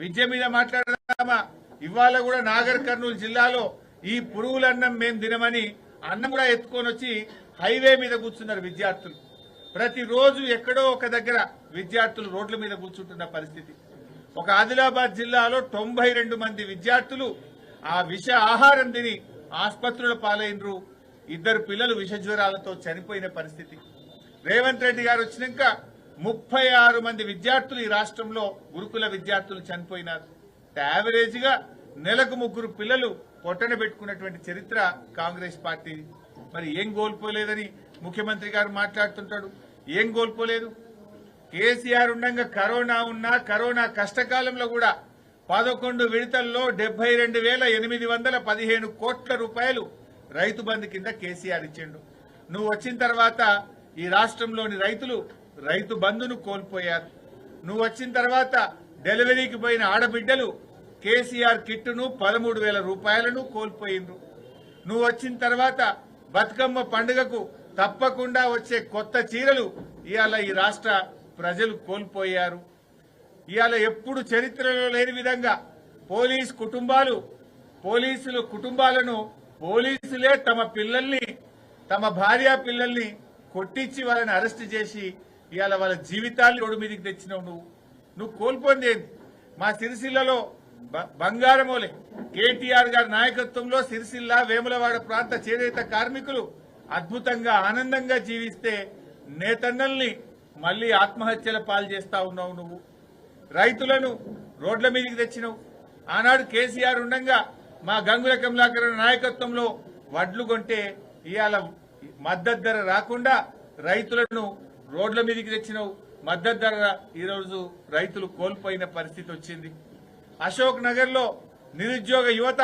విద్య మీద మాట్లాడదామా? ఇవాళ కూడా నాగర్ కర్నూలు జిల్లాలో ఈ పురుగులన్నం మేము తినమని అన్నం కూడా ఎత్తుకొని వచ్చి హైవే మీద కూర్చున్నారు విద్యార్థులు. ప్రతిరోజు ఎక్కడో ఒక దగ్గర విద్యార్థులు రోడ్ల మీద కూర్చుంటున్న పరిస్థితి. ఒక ఆదిలాబాద్ జిల్లాలో 92 మంది విద్యార్థులు ఆ విష ఆహారం తిని ఆసుపత్రుల పాలైనరు. 2 పిల్లలు విష జ్వరాలతో చనిపోయిన పరిస్థితి. రేవంత్ రెడ్డి గారు వచ్చినాక 36 మంది విద్యార్థులు ఈ రాష్ట్రంలో గురుకుల విద్యార్థులు చనిపోయినారు. యావరేజ్ గా నెలకు 3 పిల్లలు పొట్టన పెట్టుకున్నటువంటి చరిత్ర కాంగ్రెస్ పార్టీ. మరి ఏం కోల్పోలేదని ముఖ్యమంత్రి గారు మాట్లాడుతుంటాడు. ఏం కోల్పోలేదు? కేసీఆర్ ఉండగా కరోనా ఉన్నా కరోనా కష్టకాలంలో కూడా 11 విడతల్లో 72,815 కోట్ల రూపాయలు రైతు బంధు కింద కేసీఆర్ ఇచ్చిండు. నువ్వు వచ్చిన తర్వాత ఈ రాష్ట్రంలోని రైతులు రైతు బంధును కోల్పోయారు. నువ్వు వచ్చిన తర్వాత డెలివరీకి పోయిన ఆడబిడ్డలు కేసీఆర్ కిట్టును 13,000 రూపాయలను కోల్పోయిండ్రు. నువ్వు వచ్చిన తర్వాత బతుకమ్మ పండుగకు తప్పకుండా వచ్చే కొత్త చీరలు ఇవాళ ఈ రాష్ట్ర ప్రజలు కోల్పోయారు. ఇవాళ ఎప్పుడు చరిత్రలో లేని విధంగా పోలీసుల కుటుంబాలను పోలీసులే తమ పిల్లల్ని, తమ భార్య పిల్లల్ని కొట్టించి వాళ్ళని అరెస్ట్ చేసి ఇవాళ వాళ్ళ జీవితాన్ని రోడ్డు మీదకి తెచ్చినావు. నువ్వు కోల్పోయింది ఏంది? మా సిరిసిల్లలో బంగారమోలే కేటీఆర్ గారి నాయకత్వంలో సిరిసిల్ల వేములవాడ ప్రాంత చేనేత కార్మికులు అద్భుతంగా ఆనందంగా జీవిస్తే నేతన్నల్ని మళ్లీ ఆత్మహత్యల పాలు చేస్తా ఉన్నావు. నువ్వు రైతులను రోడ్ల మీదకి తెచ్చినావు. ఆనాడు కేసీఆర్ ఉండగా మా గంగుల కమలాకర్ నాయకత్వంలో వడ్లు కొంటే ఇవాళ మద్దతు ధర రాకుండా రైతులను రోడ్ల మీదకి తెచ్చినావు. మద్దతు ధర ఈరోజు రైతులు కోల్పోయిన పరిస్థితి వచ్చింది. అశోక్ నగర్ లో నిరుద్యోగ యువత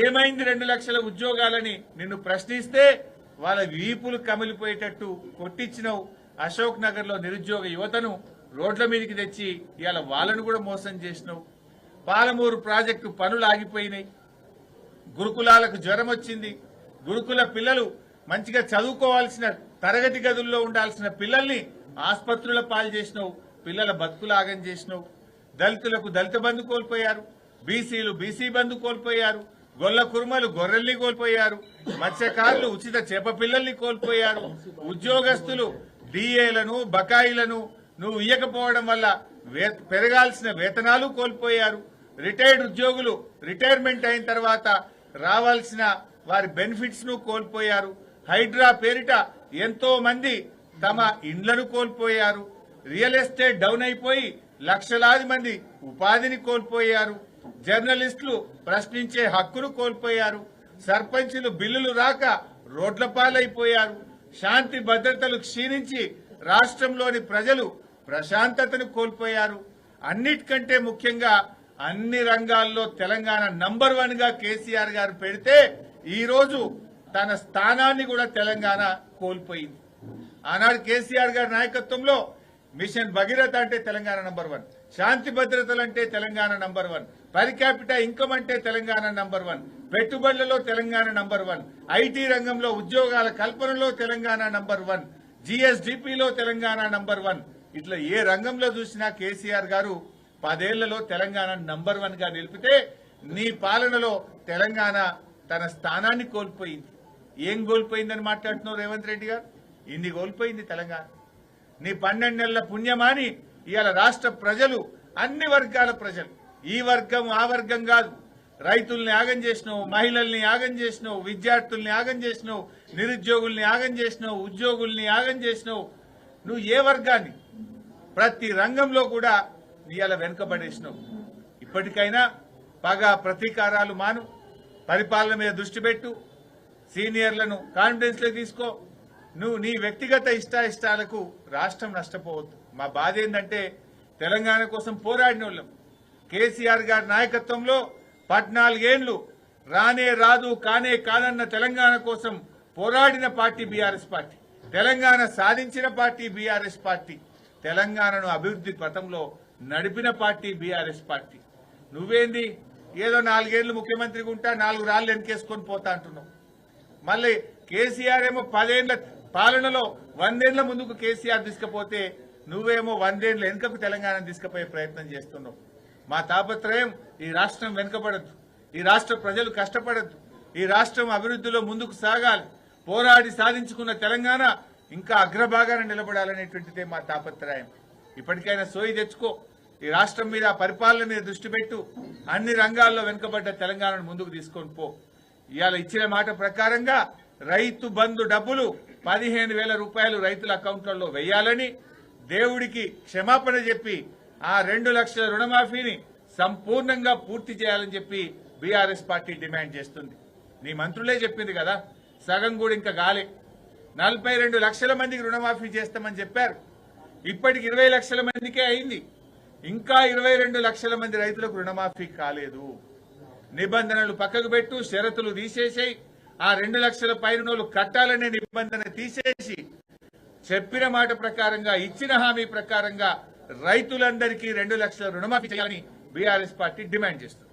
ఏమైంది 2 లక్షల ఉద్యోగాలని నిన్ను ప్రశ్నిస్తే వాళ్ళ వీపులు కమిలిపోయేటట్టు కొట్టించినావు. అశోక్ నగర్ లో నిరుద్యోగ యువతను రోడ్ల మీదకి తెచ్చి ఇవాళ వాళ్ళను కూడా మోసం చేసినావు. పాలమూరు ప్రాజెక్టు పనులు ఆగిపోయినాయి. గురుకులాలకు జ్వరం వచ్చింది. గురుకుల పిల్లలు మంచిగా చదువుకోవాల్సిన తరగతి గదుల్లో ఉండాల్సిన పిల్లల్ని ఆసుపత్రుల పాలు చేసినావు. పిల్లల బతుకులు ఆగం చేసినావు. దళితులకు దళిత బంధు కోల్పోయారు. బీసీలు బీసీ బంధు కోల్పోయారు. గొల్ల కుర్మలు గొర్రెల్ని కోల్పోయారు. మత్స్యకారులు ఉచిత చేప పిల్లల్ని కోల్పోయారు. ఉద్యోగస్తులు డిఏలను బకాయిలను నువ్వు ఇయ్యకపోవడం వల్ల పెరగాల్సిన వేతనాలు కోల్పోయారు. రిటైర్డ్ ఉద్యోగులు రిటైర్మెంట్ అయిన తర్వాత రావాల్సిన వారి బెనిఫిట్స్ ను కోల్పోయారు. హైడ్రా పేరిట ఎంతో మంది తమ ఇండ్లను కోల్పోయారు. రియల్ ఎస్టేట్ డౌన్ అయిపోయి లక్షలాది మంది ఉపాధిని కోల్పోయారు. జర్నలిస్టులు ప్రశ్నించే హక్కును కోల్పోయారు. సర్పంచులు బిల్లులు రాక రోడ్ల పాలైపోయారు. శాంతి భద్రతలు క్షీణించి రాష్ట్రంలోని ప్రజలు ప్రశాంతతను కోల్పోయారు. అన్నిటికంటే ముఖ్యంగా అన్ని రంగాల్లో తెలంగాణ నంబర్ 1 గా కేసీఆర్ గారు పెడితే ఈ రోజు తన స్థానాన్ని కూడా తెలంగాణ కోల్పోయింది. ఆనాడు కేసీఆర్ గారి నాయకత్వంలో మిషన్ భగీరథ అంటే తెలంగాణ నంబర్ 1, శాంతి భద్రతలంటే Telangana number 1, per capita income అంటే తెలంగాణ నంబర్ 1, పెట్టుబడులలో తెలంగాణ నంబర్ 1, ఐటీ రంగంలో ఉద్యోగాల కల్పనలో తెలంగాణ నంబర్ 1, జీఎస్డీపీలో తెలంగాణ నంబర్ 1. ఇట్లా ఏ రంగంలో చూసినా కేసీఆర్ గారు 10 ఏళ్లలో తెలంగాణ నంబర్ 1 గా నిలిపితే నీ పాలనలో తెలంగాణ తన స్థానాన్ని కోల్పోయింది. ఏం కోల్పోయిందని మాట్లాడుతున్నావు రేవంత్ రెడ్డి గారు? ఇన్ని కోల్పోయింది తెలంగాణ. నీ 12 నెలల పుణ్యమాని ఇవాళ రాష్ట్ర ప్రజలు, అన్ని వర్గాల ప్రజలు, ఈ వర్గం ఆ వర్గం కాదు, రైతుల్ని ఆగం చేసినావు, మహిళల్ని ఆగం చేసినావు, విద్యార్థుల్ని ఆగం చేసినావు, నిరుద్యోగుల్ని ఆగం చేసినావు, ఉద్యోగుల్ని ఆగం చేసినావు. నువ్వు ఏ వర్గాన్ని ప్రతి రంగంలో కూడా ఇవాళ వెనుకబడేసినావు. ఇప్పటికైనా పగ ప్రతీకారాలు మాను, పరిపాలన మీద దృష్టి పెట్టు, సీనియర్లను కాన్ఫిడెన్స్ లో తీసుకో. నువ్వు నీ వ్యక్తిగత ఇష్టాయిష్టాలకు రాష్ట్రం నష్టపోవద్దు. మా బాధ ఏంటంటే తెలంగాణ కోసం పోరాడిన వాళ్ళం. కేసీఆర్ గారి నాయకత్వంలో 14 ఏళ్లు రానే రాదు కానే కాదన్న తెలంగాణ కోసం పోరాడిన పార్టీ బీఆర్ఎస్ పార్టీ, తెలంగాణ సాధించిన పార్టీ బీఆర్ఎస్ పార్టీ, తెలంగాణను అభివృద్ధి పథంలో నడిపిన పార్టీ బీఆర్ఎస్ పార్టీ. నువ్వేంది ఏదో 4 ఏళ్లు ముఖ్యమంత్రిగా ఉంటా 4 రాళ్లు వెనకేసుకొని పోతా అంటున్నావు. మళ్ళీ కేసీఆర్ ఏమో 10 ఏళ్ల పాలనలో 100 ఏళ్ల ముందుకు కేసీఆర్ తీసుకుపోతే నువ్వేమో 100 ఏళ్ల వెనుకకు తెలంగాణ తీసుకుపోయే ప్రయత్నం చేస్తున్నావు. మా తాపత్రయం ఈ రాష్ట్రం వెనుకబడద్దు, ఈ రాష్ట్ర ప్రజలు కష్టపడద్దు, ఈ రాష్ట్రం అభివృద్ధిలో ముందుకు సాగాలి, పోరాడి సాధించుకున్న తెలంగాణ ఇంకా అగ్రభాగాన నిలబడాలనేటువంటిదే మా తాపత్రయం. ఇప్పటికైనా సోయి తెచ్చుకో, ఈ రాష్ట్రం మీద పరిపాలన మీద దృష్టి పెట్టు, అన్ని రంగాల్లో వెనుకబడ్డ తెలంగాణను ముందుకు తీసుకొని పో. ఇవాళ ఇచ్చిన మాట ప్రకారంగా రైతు బంధు డబ్బులు 15,000 రూపాయలు రైతుల అకౌంట్లలో వేయాలని, దేవుడికి క్షమాపణ చెప్పి ఆ 2 లక్షల రుణమాఫీని సంపూర్ణంగా పూర్తి చేయాలని చెప్పి బీఆర్ఎస్ పార్టీ డిమాండ్ చేస్తుంది. నీ మంత్రులే చెప్పింది కదా, సగం కూడా ఇంకా గాలే. 42 లక్షల మందికి రుణమాఫీ చేస్తామని చెప్పారు, ఇప్పటికి 20 లక్షల మందికే అయింది. ఇంకా 22 లక్షల మంది రైతులకు రుణమాఫీ కాలేదు. నిబంధనలు పక్కకు పెట్టు, షరతులు తీసేసి ఆ 2 లక్షల పై రుణాలు కట్టాలనే నిబంధన తీసేసి చెప్పిన మాట ప్రకారంగా, ఇచ్చిన హామీ ప్రకారంగా రైతులందరికీ 2 లక్షల రుణమాఫీ చేయాలని బీఆర్ఎస్ పార్టీ డిమాండ్ చేస్తుంది.